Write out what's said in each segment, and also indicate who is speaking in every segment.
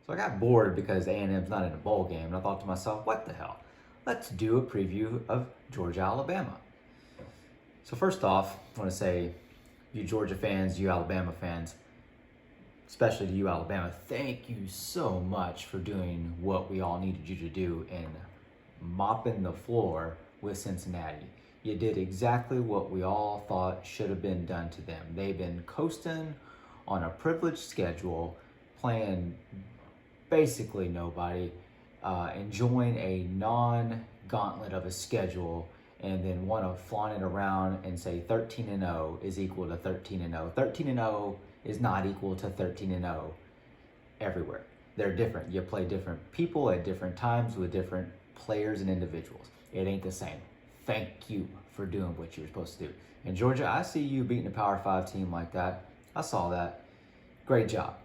Speaker 1: So I got bored because A&M's not in a bowl game, and I thought to myself, what the hell? Let's do a preview of Georgia, Alabama. So first off, I want to say, you Georgia fans, you Alabama fans, especially to you Alabama, thank you so much for doing what we all needed you to do and mopping the floor with Cincinnati. You did exactly what we all thought should have been done to them. They've been coasting on a privileged schedule, playing basically nobody, enjoying a non-gauntlet of a schedule, and then want to flaunt it around and say 13-0 is equal to 13-0. 13-0 is not equal to 13-0 everywhere. They're different. You play different people at different times with different players and individuals. It ain't the same. Thank you for doing what you were supposed to do. And Georgia, I see you beating a Power 5 team like that. I saw that. Great job.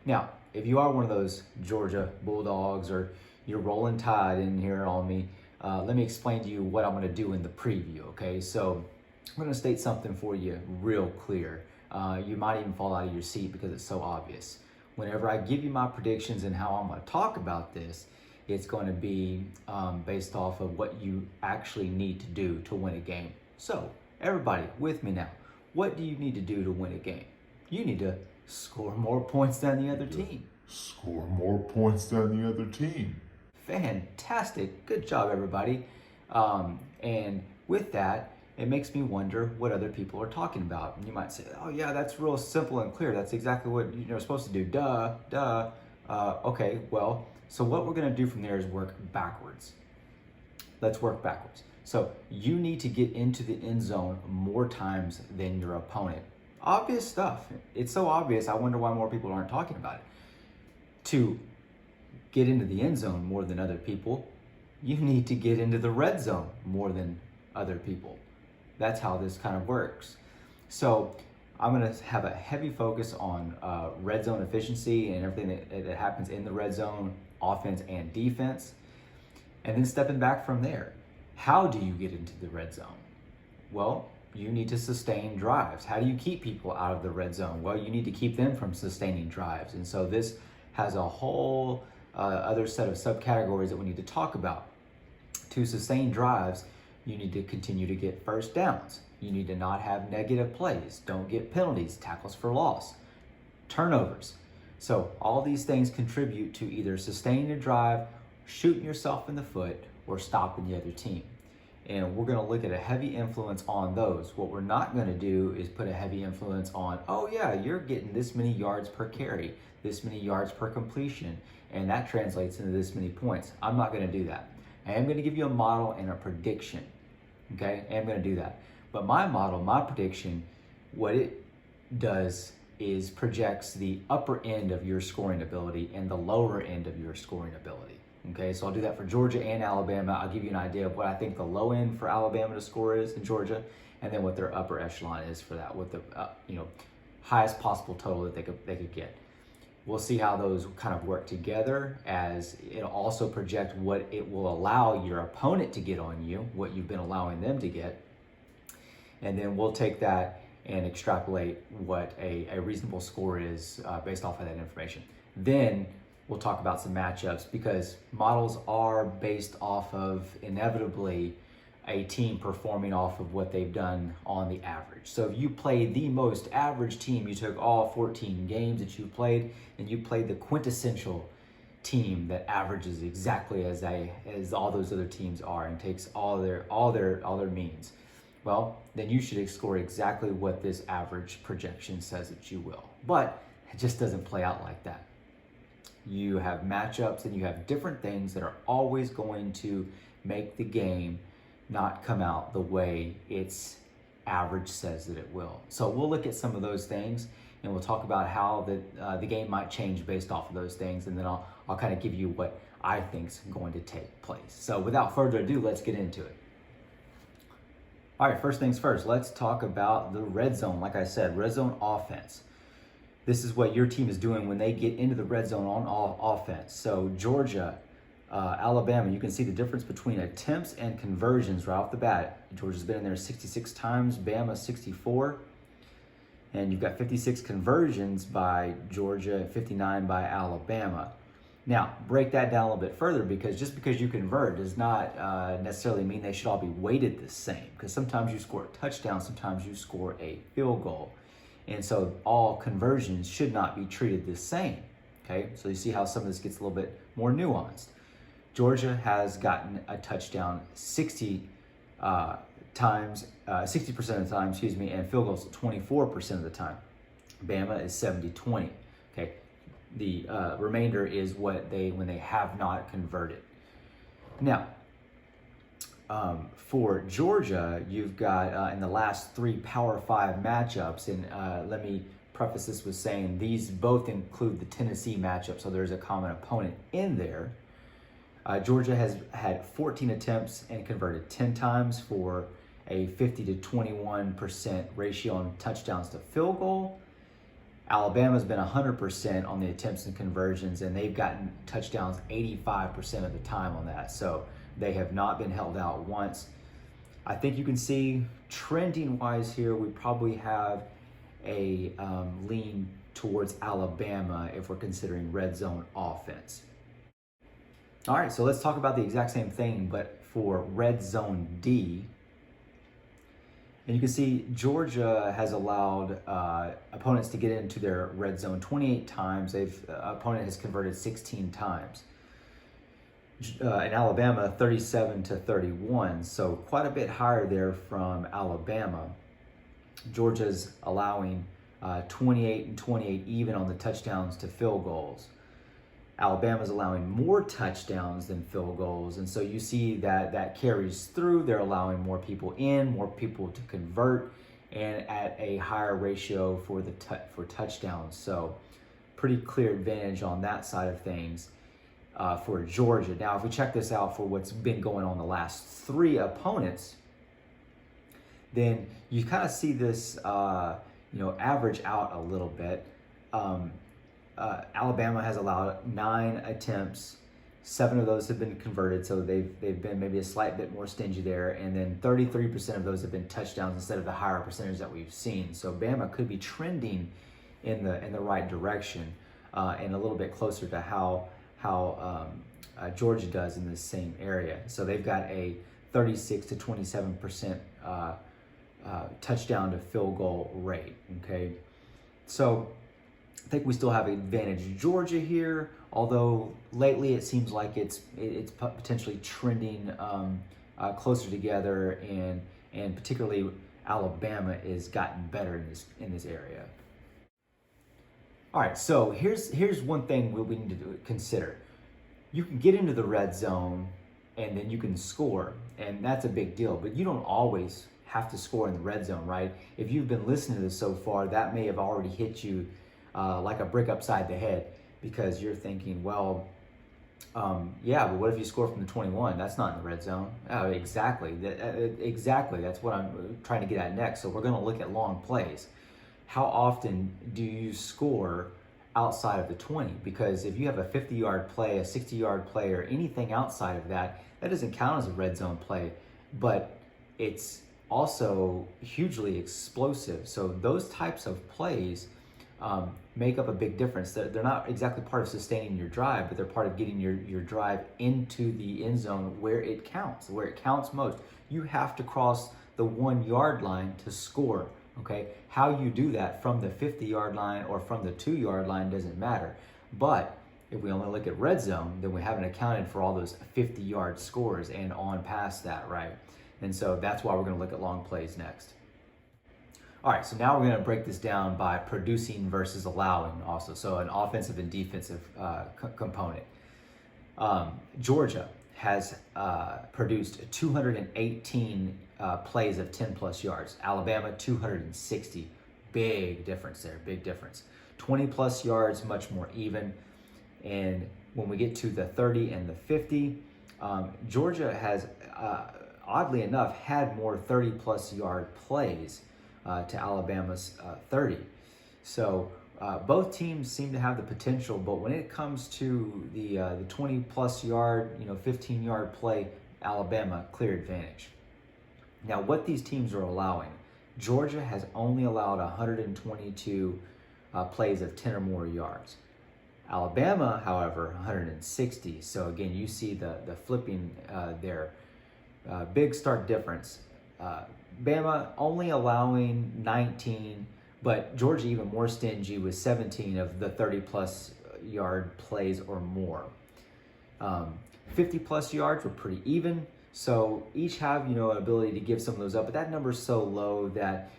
Speaker 1: Now, if you are one of those Georgia Bulldogs or you're rolling Tide in here on me, let me explain to you what I'm going to do in the preview, okay? So I'm going to state something for you real clear. You might even fall out of your seat because it's so obvious. Whenever I give you my predictions and how I'm going to talk about this, it's going to be based off of what you actually need to do to win a game. So everybody with me now, what do you need to do to win a game? You need to score more points than the other team.
Speaker 2: Score more points than the other team.
Speaker 1: Fantastic. Good job, everybody. And with that, it makes me wonder what other people are talking about. And you might say, oh yeah, that's real simple and clear. That's exactly what you're supposed to do. Duh. Okay, well, so what we're gonna do from there is work backwards. Let's work backwards. So you need to get into the end zone more times than your opponent. Obvious stuff. It's so obvious, I wonder why more people aren't talking about it. To get into the end zone more than other people, you need to get into the red zone more than other people. That's how this kind of works. So I'm gonna have a heavy focus on red zone efficiency and everything that happens in the red zone, offense and defense. And then stepping back from there, how do you get into the red zone? Well, you need to sustain drives. How do you keep people out of the red zone? Well, you need to keep them from sustaining drives. And so this has a whole other set of subcategories that we need to talk about. To sustain drives, you need to continue to get first downs. You need to not have negative plays. Don't get penalties, tackles for loss, turnovers. So all these things contribute to either sustaining a drive, shooting yourself in the foot, or stopping the other team. And we're gonna look at a heavy influence on those. What we're not gonna do is put a heavy influence on, oh yeah, you're getting this many yards per carry, this many yards per completion, and that translates into this many points. I'm not gonna do that. I am gonna give you a model and a prediction, okay? I am gonna do that. But my model, my prediction, what it does is projects the upper end of your scoring ability and the lower end of your scoring ability. Okay, so I'll do that for Georgia and Alabama. I'll give you an idea of what I think the low end for Alabama to score is in Georgia, and then what their upper echelon is for that, what the highest possible total that they could get. We'll see how those kind of work together, as it'll also project what it will allow your opponent to get on you, what you've been allowing them to get, and then we'll take that and extrapolate what a reasonable score is based off of that information. Then we'll talk about some matchups, because models are based off of inevitably a team performing off of what they've done on the average. So if you play the most average team, you took all 14 games that you played and you played the quintessential team that averages exactly as all those other teams are and takes all their means, well, then you should score exactly what this average projection says that you will. But it just doesn't play out like that. You have matchups and you have different things that are always going to make the game not come out the way its average says that it will. So we'll look at some of those things and we'll talk about how the game might change based off of those things, and then I'll kind of give you what I think is going to take place. So without further ado, let's get into it. All right, first things first, let's talk about the red zone. Like I said, red zone offense. This is what your team is doing when they get into the red zone on offense. So Georgia, Alabama, you can see the difference between attempts and conversions right off the bat. Georgia's been in there 66 times, Bama 64. And you've got 56 conversions by Georgia, 59 by Alabama. Now, break that down a little bit further, because just because you convert does not necessarily mean they should all be weighted the same, because sometimes you score a touchdown, sometimes you score a field goal. And so all conversions should not be treated the same. Okay, so you see how some of this gets a little bit more nuanced. Georgia has gotten a touchdown 60% of the time, and field goals 24% of the time. Bama is 70-20. Okay, the remainder is when they have not converted. Now, for Georgia, you've got in the last 3 Power 5 matchups, and let me preface this with saying these both include the Tennessee matchup, so there's a common opponent in there. Georgia has had 14 attempts and converted 10 times for a 50-21% ratio on touchdowns to field goal. Alabama's been 100% on the attempts and conversions, and they've gotten touchdowns 85% of the time on that. So they have not been held out once. I think you can see trending wise here, we probably have a lean towards Alabama if we're considering red zone offense. All right, so let's talk about the exact same thing, but for red zone D. And you can see Georgia has allowed opponents to get into their red zone 28 times. Opponent has converted 16 times. In Alabama, 37-31, so quite a bit higher there from Alabama. Georgia's allowing 28 and 28 even on the touchdowns to field goals. Alabama's allowing more touchdowns than field goals, and so you see that carries through. They're allowing more people in, more people to convert, and at a higher ratio for touchdowns. So pretty clear advantage on that side of things for Georgia. Now, if we check this out for what's been going on the last 3 opponents, then you kind of see this average out a little bit. Alabama has allowed 9 attempts. 7 of those have been converted, so they've been maybe a slight bit more stingy there. And then 33% of those have been touchdowns instead of the higher percentage that we've seen. So Bama could be trending in the right direction and a little bit closer to how Georgia does in this same area. So they've got a 36-27% touchdown to field goal rate. Okay, so I think we still have advantage Georgia here, although lately it seems like it's potentially trending closer together, and particularly Alabama is gotten better in this area. All right, so here's one thing we need to consider. You can get into the red zone and then you can score, and that's a big deal, but you don't always have to score in the red zone, right? If you've been listening to this so far, that may have already hit you like a brick upside the head, because you're thinking, well, yeah, but what if you score from the 21? That's not in the red zone. Exactly. Exactly. That's what I'm trying to get at next. So we're going to look at long plays. How often do you score outside of the 20? Because if you have a 50-yard play, a 60-yard play, or anything outside of that, that doesn't count as a red zone play, but it's also hugely explosive. So those types of plays make up a big difference. They're not exactly part of sustaining your drive, but they're part of getting your drive into the end zone where it counts most. You have to cross the 1-yard line to score, okay? How you do that from the 50-yard line or from the 2-yard line doesn't matter. But if we only look at red zone, then we haven't accounted for all those 50-yard scores and on past that, right? And so that's why we're gonna look at long plays next. All right, so now we're going to break this down by producing versus allowing also, so an offensive and defensive component. Georgia has produced 218 plays of 10-plus yards. Alabama, 260. Big difference there, big difference. 20-plus yards, much more even. And when we get to the 30 and the 50, Georgia has, oddly enough, had more 30-plus yard plays to Alabama's 30. So both teams seem to have the potential, but when it comes to the 20-plus yard, 15-yard play, Alabama, clear advantage. Now, what these teams are allowing, Georgia has only allowed 122 plays of 10 or more yards. Alabama, however, 160. So again, you see the flipping there. Big stark difference. Bama only allowing 19, but Georgia even more stingy with 17 of the 30-plus yard plays or more. 50-plus yards were pretty even. So each have, an ability to give some of those up, but that number is so low that,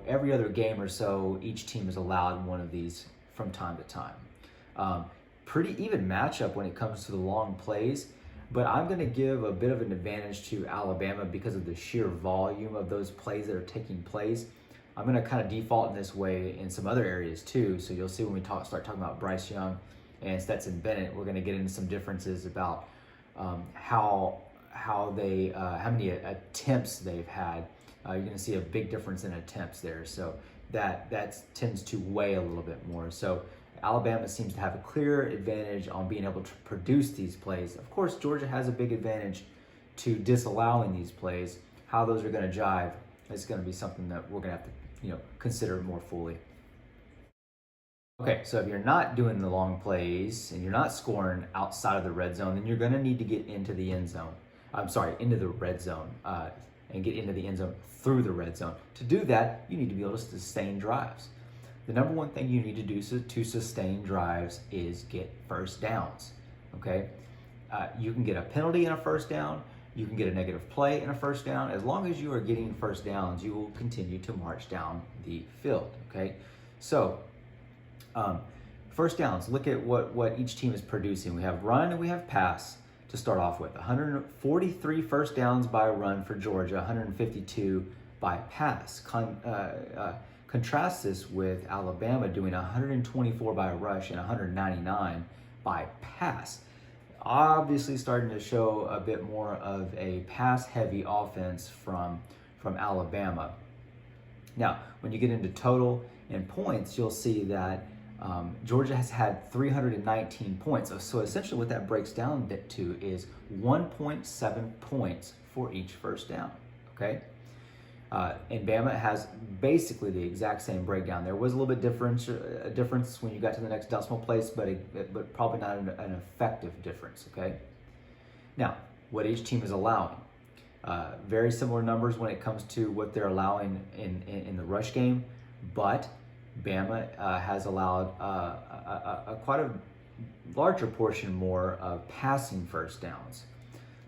Speaker 1: every other game or so, each team is allowed one of these from time to time. Pretty even matchup when it comes to the long plays, but I'm going to give a bit of an advantage to Alabama because of the sheer volume of those plays that are taking place. I'm going to kind of default in this way in some other areas too. So you'll see when we start talking about Bryce Young and Stetson Bennett, we're going to get into some differences about how many attempts they've had. You're going to see a big difference in attempts there. So that tends to weigh a little bit more. So Alabama seems to have a clear advantage on being able to produce these plays. Of course, Georgia has a big advantage to disallowing these plays. How those are going to jive is going to be something that we're going to have to, consider more fully. Okay, so if you're not doing the long plays and you're not scoring outside of the red zone, then you're going to need to get into the end zone. Into the red zone and get into the end zone through the red zone. To do that, you need to be able to sustain drives. The number one thing you need to do to sustain drives is get first downs, okay? You can get a penalty in a first down. You can get a negative play in a first down. As long as you are getting first downs, you will continue to march down the field, okay? So, first downs, look at what each team is producing. We have run and we have pass to start off with. 143 first downs by run for Georgia, 152 by pass. Contrast this with Alabama doing 124 by rush and 199 by pass. Obviously starting to show a bit more of a pass-heavy offense from Alabama. Now, when you get into total and points, you'll see that Georgia has had 319 points. So essentially what that breaks down to is 1.7 points for each first down, okay? And Bama has basically the exact same breakdown. There was a little bit difference when you got to the next decimal place, but probably not an effective difference, okay? Now, what each team is allowing. Very similar numbers when it comes to what they're allowing in the rush game, but Bama has allowed quite a larger portion more of passing first downs.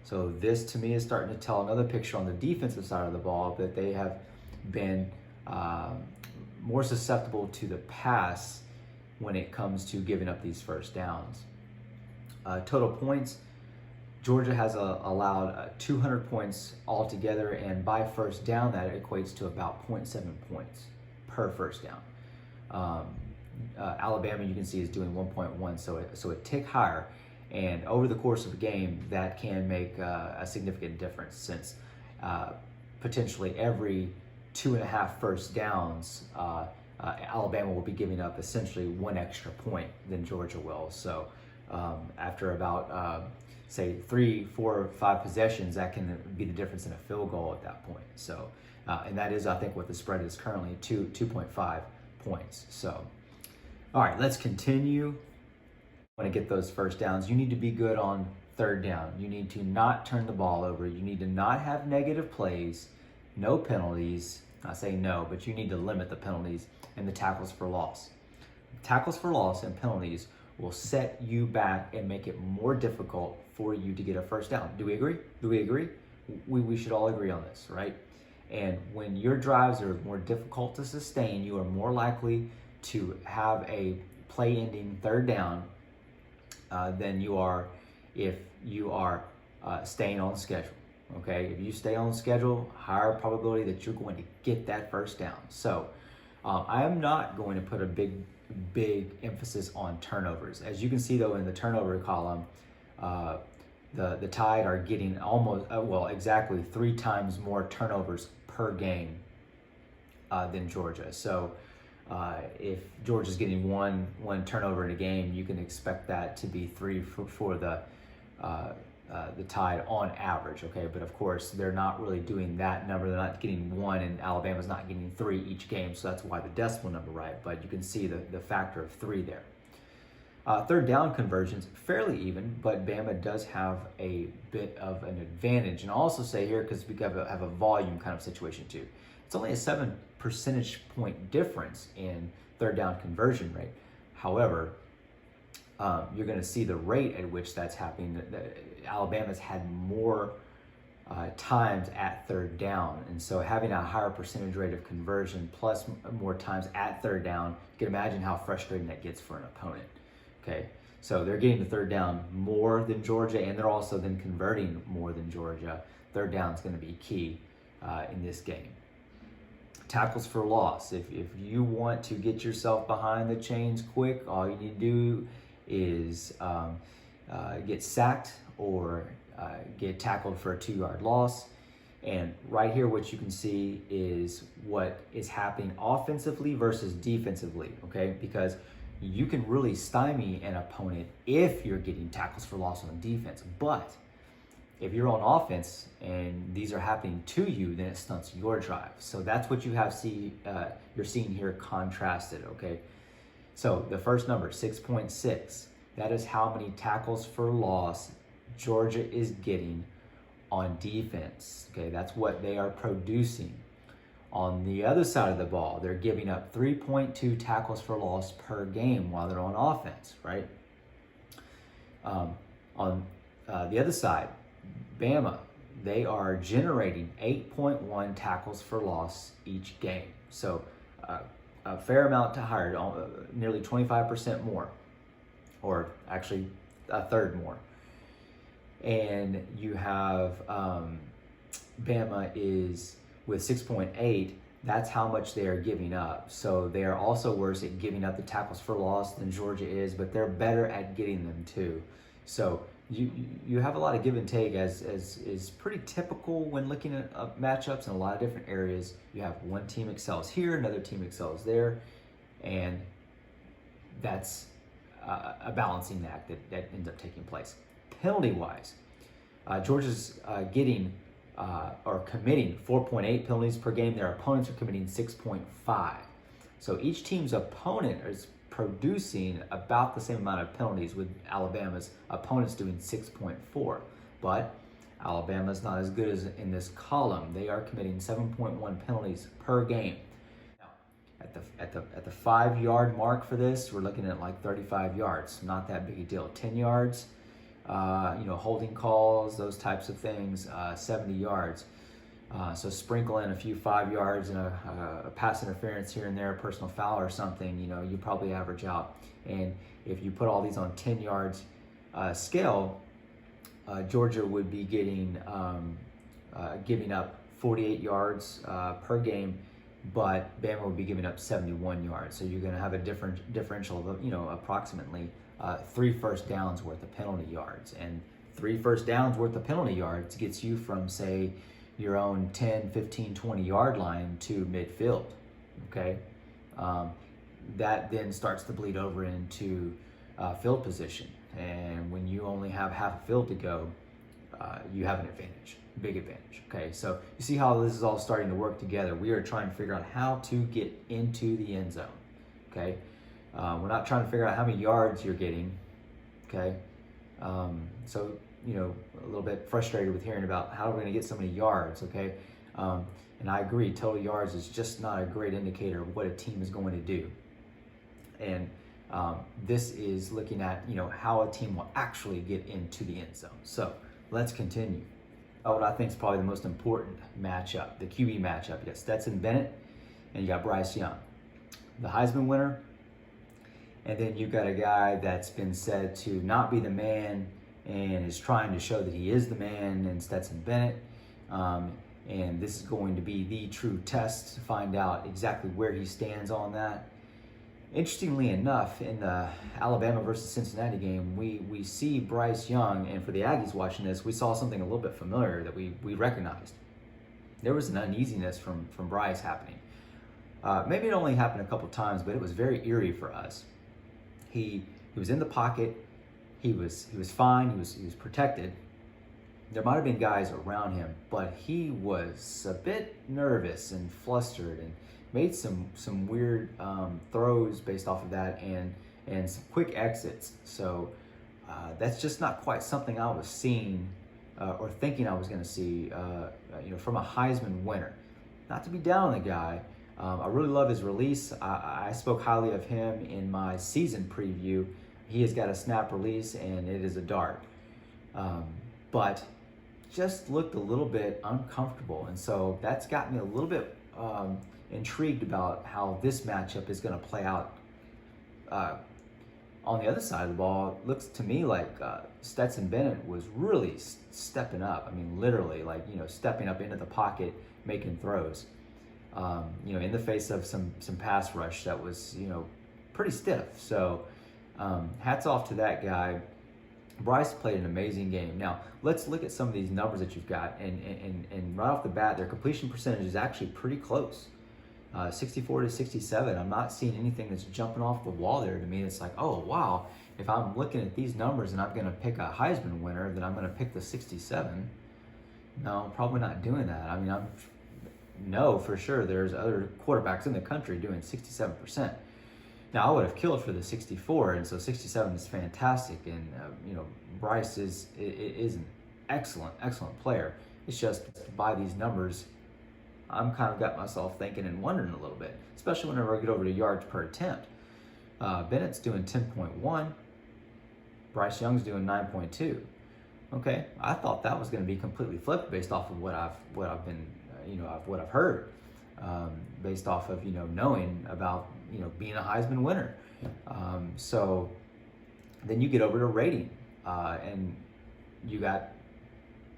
Speaker 1: So this to me is starting to tell another picture on the defensive side of the ball that they have been more susceptible to the pass when it comes to giving up these first downs. Total points, Georgia has allowed 200 points altogether, and by first down that equates to about 0.7 points per first down. Alabama, you can see, is doing 1.1, so a tick higher. And over the course of a game, that can make a significant difference, since potentially every 2.5 first downs, Alabama will be giving up essentially one extra point than Georgia will. So after about, say, 3, 4, 5 possessions, that can be the difference in a field goal at that point. So, and that is, I think, what the spread is currently, 2.5 points. So, all right, let's continue. Want to get those first downs. You need to be good on third down. You need to not turn the ball over. You need to not have negative plays, no penalties. I say no, but you need to limit the penalties and the tackles for loss. Tackles for loss and penalties will set you back and make it more difficult for you to get a first down. Do we agree? Do we agree? We should all agree on this, right? And when your drives are more difficult to sustain, you are more likely to have a play-ending third down than you are if you are staying on schedule, okay? If you stay on schedule, higher probability that you're going to get that first down. So I am not going to put a big emphasis on turnovers. As you can see, though, in the turnover column, the Tide are getting almost, exactly 3 times more turnovers per game than Georgia. So if Georgia's getting one turnover in a game, you can expect that to be 3 for the Tide on average, okay? But of course, they're not really doing that number. They're not getting 1, and Alabama's not getting 3 each game, so that's why the decimal number, right? But you can see the factor of 3 there. Third down conversions, fairly even, but Bama does have a bit of an advantage. And I'll also say here, because we have a volume kind of situation too, it's only a 7 percentage point difference in third down conversion rate. However, you're going to see the rate at which that's happening. Alabama's had more times at third down, and so having a higher percentage rate of conversion plus more times at third down, you can imagine how frustrating that gets for an opponent. Okay, so they're getting the third down more than Georgia, and they're also then converting more than Georgia. Third down is going to be key in this game. Tackles for loss. If you want to get yourself behind the chains quick, all you need to do is get sacked or get tackled for a 2-yard loss. And right here, what you can see is what is happening offensively versus defensively, okay? Because you can really stymie an opponent if you're getting tackles for loss on defense. But if you're on offense and these are happening to you, then it stunts your drive. So that's what you have you're seeing here contrasted, okay? So the first number, 6.6, that is how many tackles for loss Georgia is getting on defense, okay? That's what they are producing. On the other side of the ball, they're giving up 3.2 tackles for loss per game while they're on offense, right? On the other side, Bama, they are generating 8.1 tackles for loss each game. So a fair amount to higher, nearly 25% more, or actually a third more. And you have Bama is with 6.8, that's how much they are giving up. So they are also worse at giving up the tackles for loss than Georgia is, but they're better at getting them too. So you have a lot of give and take, as is pretty typical when looking at matchups in a lot of different areas. You have one team excels here, another team excels there, and that's a balancing act that ends up taking place. Penalty-wise, Georgia's getting or committing 4.8 penalties per game. Their opponents are committing 6.5. So each team's opponent is producing about the same amount of penalties, with Alabama's opponents doing 6.4. But Alabama's not as good as in this column. They are committing 7.1 penalties per game. Now, at the 5-yard mark for this, we're looking at like 35 yards. Not that big a deal. 10 yards, holding calls, those types of things, 70 yards. So sprinkle in a few 5 yards and a pass interference here and there, a personal foul or something, you probably average out. And if you put all these on 10 yards scale, Georgia would be giving up 48 yards per game, but Bama would be giving up 71 yards. So you're going to have a differential of, approximately 3 first downs worth of penalty yards. And 3 first downs worth of penalty yards gets you from, say, your own 10, 15, 20 yard line to midfield, okay? That then starts to bleed over into field position. And when you only have half a field to go, you have an advantage, big advantage, okay? So you see how this is all starting to work together. We are trying to figure out how to get into the end zone, okay? We're not trying to figure out how many yards you're getting, okay? So, a little bit frustrated with hearing about how we're going to get so many yards, okay? And I agree, total yards is just not a great indicator of what a team is going to do. And this is looking at, how a team will actually get into the end zone. So let's continue. What I think is probably the most important matchup, the QB matchup. You got Stetson Bennett and you got Bryce Young, the Heisman winner. And then you've got a guy that's been said to not be the man and is trying to show that he is the man in Stetson Bennett. And this is going to be the true test to find out exactly where he stands on that. Interestingly enough, in the Alabama versus Cincinnati game, we see Bryce Young, and for the Aggies watching this, we saw something a little bit familiar that we recognized. There was an uneasiness from Bryce happening. Maybe it only happened a couple times, but it was very eerie for us. He was in the pocket. He was fine. He was protected. There might have been guys around him, but he was a bit nervous and flustered and made some weird throws based off of that, and and some quick exits. So that's just not quite something I was seeing or thinking I was going to see, from a Heisman winner. Not to be down on the guy. I really love his release. I spoke highly of him in my season preview. He has got a snap release and it is a dart. But just looked a little bit uncomfortable. And so that's got me a little bit intrigued about how this matchup is going to play out. On the other side of the ball, it looks to me like Stetson Bennett was really stepping up. I mean, literally, stepping up into the pocket, making throws. In the face of some pass rush that was, pretty stiff. So hats off to that guy. Bryce played an amazing game. Now, let's look at some of these numbers that you've got. And right off the bat, their completion percentage is actually pretty close. 64 to 67. I'm not seeing anything that's jumping off the wall there to me. It's like, oh, wow. If I'm looking at these numbers and I'm going to pick a Heisman winner, then I'm going to pick the 67. No, I'm probably not doing that. I mean, no, for sure, there's other quarterbacks in the country doing 67%. Now, I would have killed for the 64, and so 67 is fantastic. And, Bryce is an excellent player. It's just by these numbers, I'm kind of got myself thinking and wondering a little bit, especially whenever I get over to yards per attempt. Bennett's doing 10.1. Bryce Young's doing 9.2. Okay, I thought that was going to be completely flipped based off of what I've heard, based off of knowing about being a Heisman winner. So then you get over to rating, and you got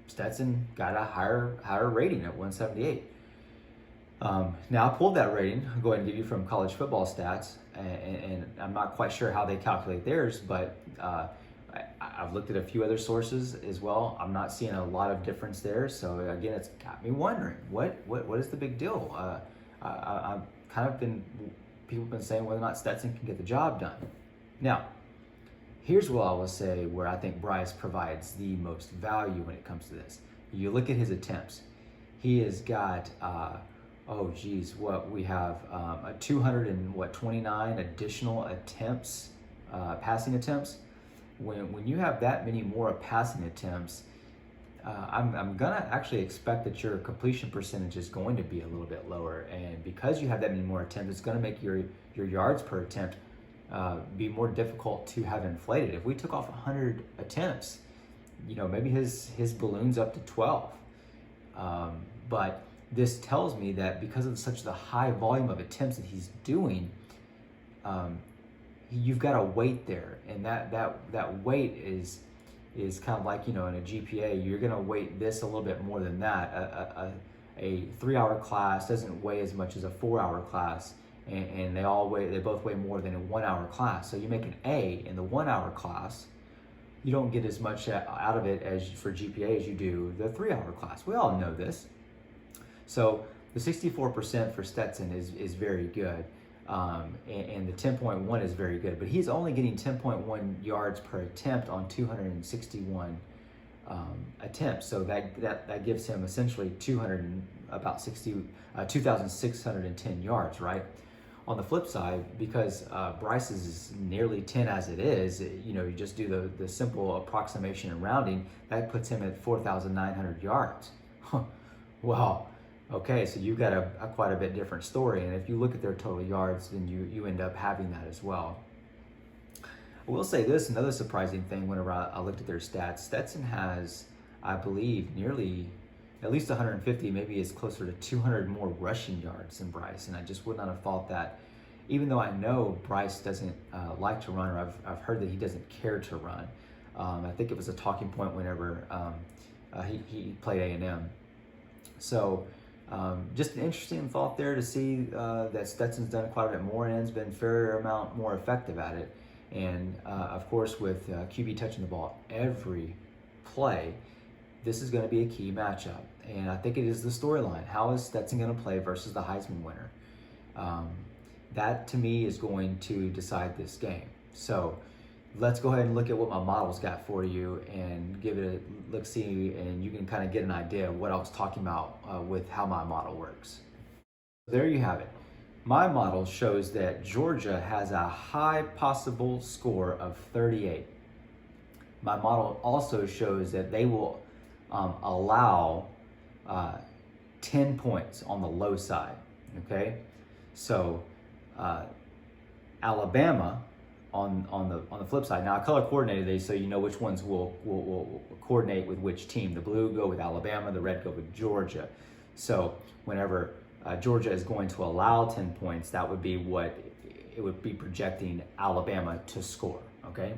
Speaker 1: Stetson got a higher rating at 178. Now I pulled that rating. I'll go ahead and give you from College Football Stats, and I'm not quite sure how they calculate theirs, but I've looked at a few other sources as well. I'm not seeing a lot of difference there. So again, it's got me wondering what is the big deal? I've kind of people have been saying whether or not Stetson can get the job done. Now, here's what I will say where I think Bryce provides the most value when it comes to this. You look at his attempts. He has got, we have a 229 additional attempts, passing attempts. When you have that many more passing attempts, I'm gonna actually expect that your completion percentage is going to be a little bit lower, and because you have that many more attempts, it's going to make your yards per attempt be more difficult to have inflated. If we took off 100 attempts, maybe his balloon's up to 12. But this tells me that because of such the high volume of attempts that he's doing, you've got a weight there, and that weight is kind of like in a GPA, you're going to weight this a little bit more than that. A 3-hour class doesn't weigh as much as a 4-hour class, and they both weigh more than a 1-hour class. So you make an A in the 1-hour class, you don't get as much out of it as for GPA as you do the 3-hour class. We all know this. So the 64% for Stetson is very good. And the 10.1 is very good, but he's only getting 10.1 yards per attempt on 261 attempts. So that gives him essentially 2,610 yards, right? On the flip side, because Bryce's is nearly 10 as it is, you just do the simple approximation and rounding, that puts him at 4,900 yards. Wow. Okay, so you've got a quite a bit different story, and if you look at their total yards, then you end up having that as well. I will say this, another surprising thing whenever I looked at their stats, Stetson has, I believe, nearly at least 150, maybe it's closer to 200 more rushing yards than Bryce, and I just would not have thought that, even though I know Bryce doesn't like to run, or I've heard that he doesn't care to run. I think it was a talking point whenever he played A&M. So, just an interesting thought there to see that Stetson's done quite a bit more and has been a fair amount more effective at it. And of course, with QB touching the ball every play, this is going to be a key matchup. And I think it is the storyline. How is Stetson going to play versus the Heisman winner? That to me is going to decide this game. So let's go ahead and look at what my model's got for you and give it a look-see, and you can kind of get an idea of what I was talking about with how my model works. There you have it. my model shows that Georgia has a high possible score of 38. My model also shows that they will allow 10 points on the low side, okay? So Alabama on the flip side. Now I color coordinated these so you know which ones will coordinate with which team. The blue go with Alabama, the red go with Georgia. So whenever Georgia is going to allow 10 points, that would be what it would be projecting Alabama to score, okay?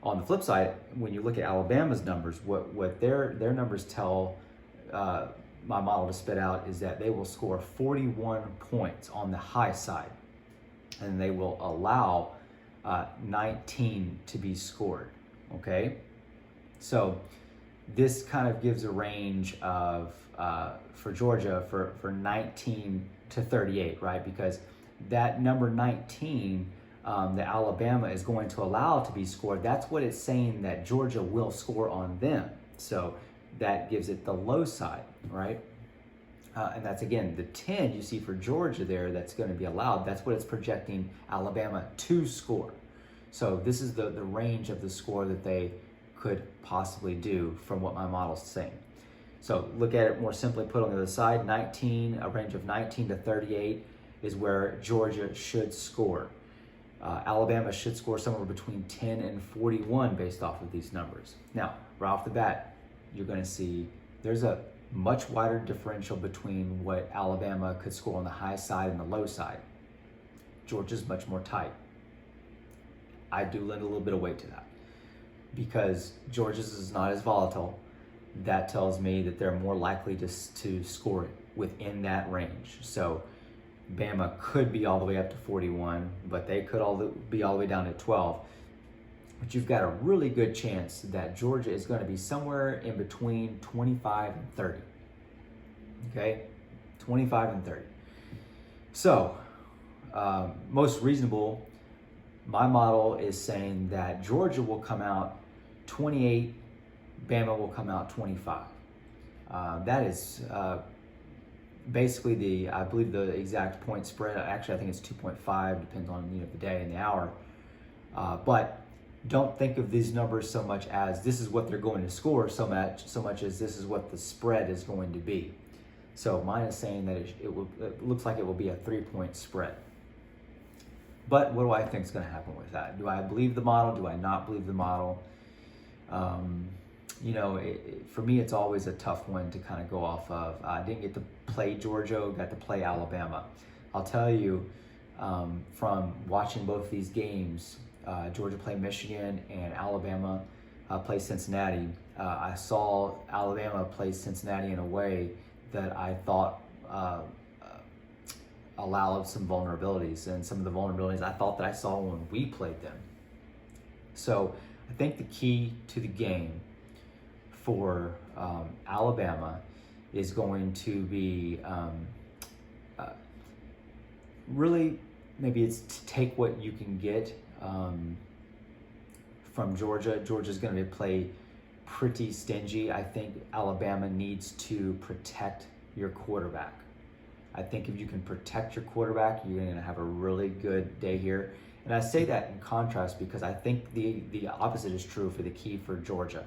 Speaker 1: On the flip side, when you look at Alabama's numbers, what their numbers tell my model to spit out is that they will score 41 points on the high side, and they will allow 19 to be scored, okay? So this kind of gives a range of, for Georgia, for 19 to 38, right? Because that number 19, that Alabama is going to allow to be scored, that's what it's saying that Georgia will score on them. So that gives it the low side, right? And that's, again, the 10 you see for Georgia there that's going to be allowed. That's what it's projecting Alabama to score. So this is the range of the score that they could possibly do from what my model's saying. So look at it more simply, put on the other side, 19, a range of 19 to 38 is where Georgia should score. Alabama should score somewhere between 10 and 41 based off of these numbers. Now, right off the bat, you're going to see there's a much wider differential between what Alabama could score on the high side and the low side. Georgia's much more tight. I do lend a little bit of weight to that because Georgia's is not as volatile. That tells me that they're more likely to score it within that range. So Bama could be all the way up to 41, but they could be all the way down to 12. But you've got a really good chance that Georgia is going to be somewhere in between 25 and 30. Okay? 25 and 30. So, most reasonable, my model is saying that Georgia will come out 28, Bama will come out 25. That is basically I believe the exact point spread. Actually, I think it's 2.5, depends on the day and the hour. But don't think of these numbers so much as this is what they're going to score so much as this is what the spread is going to be. So mine is saying that it looks like it will be a 3-point spread. But what do I think is going to happen with that? Do I believe the model? Do I not believe the model? For me, it's always a tough one to kind of go off of. I didn't get to play Georgia, got to play Alabama. I'll tell you, from watching both these games, Georgia play Michigan and Alabama play Cincinnati, I saw Alabama play Cincinnati in a way that I thought allowed some vulnerabilities, and some of the vulnerabilities I thought that I saw when we played them. So I think the key to the game for Alabama is going to be really, maybe it's to take what you can get from Georgia. Georgia's going to play pretty stingy. I think Alabama needs to protect your quarterback. I think if you can protect your quarterback, you're going to have a really good day here. And I say that in contrast because I think the opposite is true for the key for Georgia.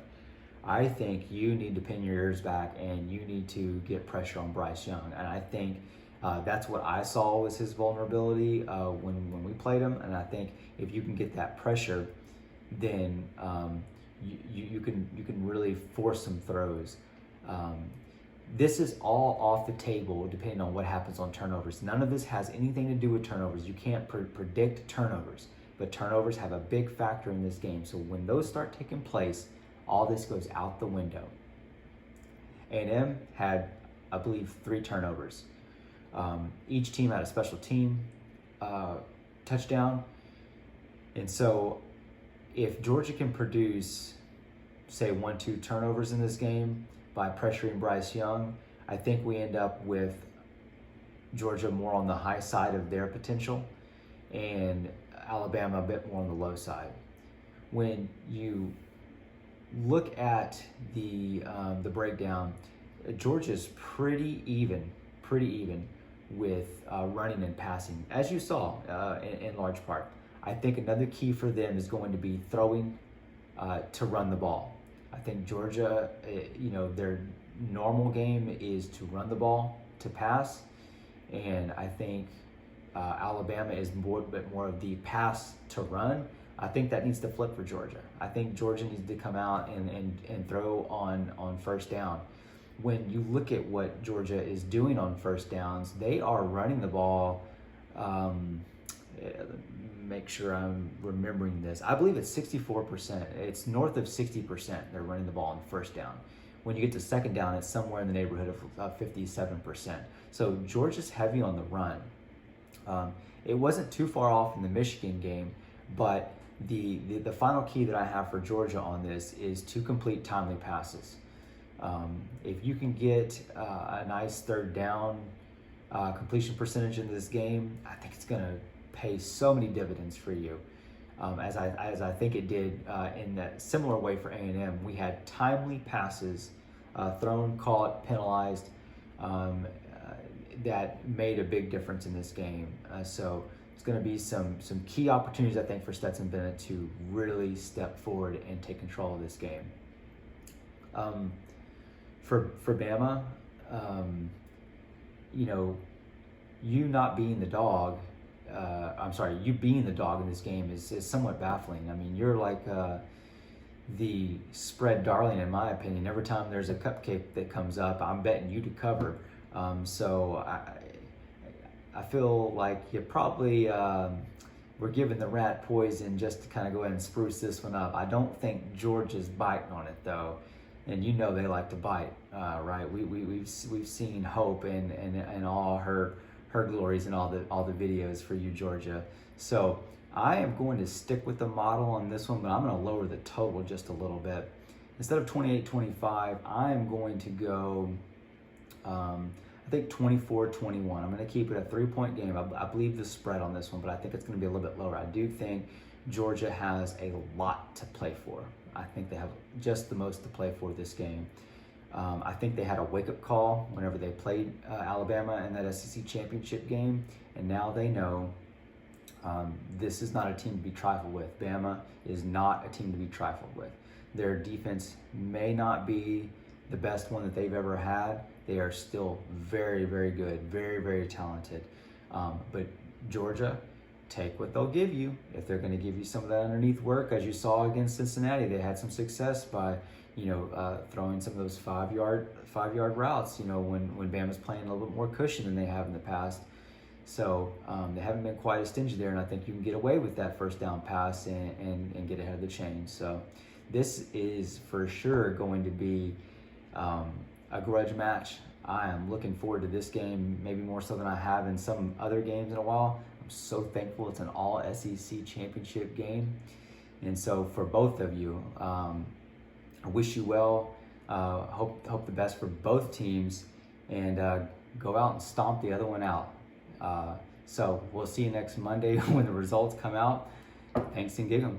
Speaker 1: I think you need to pin your ears back and you need to get pressure on Bryce Young. And I think that's what I saw was his vulnerability when we played him. And I think if you can get that pressure, then you can really force some throws. This is all off the table depending on what happens on turnovers. None of this has anything to do with turnovers. You can't predict turnovers, but turnovers have a big factor in this game. So when those start taking place, all this goes out the window. A&M had, I believe, 3 turnovers. Each team had a special team touchdown. And so if Georgia can produce, say, 1-2 turnovers in this game by pressuring Bryce Young, I think we end up with Georgia more on the high side of their potential and Alabama a bit more on the low side. When you look at the breakdown, Georgia's pretty even with running and passing, as you saw in large part. I think another key for them is going to be throwing to run the ball. I think Georgia, their normal game is to run the ball, to pass, and I think Alabama is bit more of the pass to run. I think that needs to flip for Georgia. I think Georgia needs to come out and throw on first down. When you look at what Georgia is doing on first downs, they are running the ball. Make sure I'm remembering this. I believe it's 64%. It's north of 60%. They're running the ball on first down. When you get to second down, it's somewhere in the neighborhood of 57%. So Georgia's heavy on the run. It wasn't too far off in the Michigan game, but the final key that I have for Georgia on this is to complete timely passes. If you can get a nice third down completion percentage in this game, I think it's going to pay so many dividends for you. As I think it did in that similar way for A&M. We had timely passes thrown, caught, penalized, that made a big difference in this game. So it's going to be some key opportunities, I think, for Stetson Bennett to really step forward and take control of this game. For Bama, you not being the dog, you being the dog in this game is somewhat baffling. I mean, you're like the spread darling, in my opinion. Every time there's a cupcake that comes up, I'm betting you to cover. So I feel like you probably were given the rat poison just to kind of go ahead and spruce this one up. I don't think Georgia's biting on it though, and they like to bite, right? We've seen Hope and all her glories and all the videos for you, Georgia. So I am going to stick with the model on this one, but I'm going to lower the total just a little bit. Instead of 28-25, I'm going to go, I think 24-21. I'm going to keep it a 3-point game. I believe the spread on this one, but I think it's going to be a little bit lower. I do think Georgia has a lot to play for. I think they have just the most to play for this game. I think they had a wake-up call whenever they played Alabama in that SEC championship game, and now they know this is not a team to be trifled with. Bama is not a team to be trifled with. Their defense may not be the best one that they've ever had. They are still very, very good, very, very talented. But Georgia, take what they'll give you. If they're going to give you some of that underneath work, as you saw against Cincinnati, they had some success by throwing some of those five yard routes, when Bama's playing a little bit more cushion than they have in the past. So they haven't been quite as stingy there, and I think you can get away with that first down pass and get ahead of the chain. So this is for sure going to be a grudge match. I am looking forward to this game, maybe more so than I have in some other games in a while. I'm so thankful it's an all SEC championship game. And so for both of you, I wish you well. Hope the best for both teams, and go out and stomp the other one out. So we'll see you next Monday when the results come out. Thanks and gig 'em.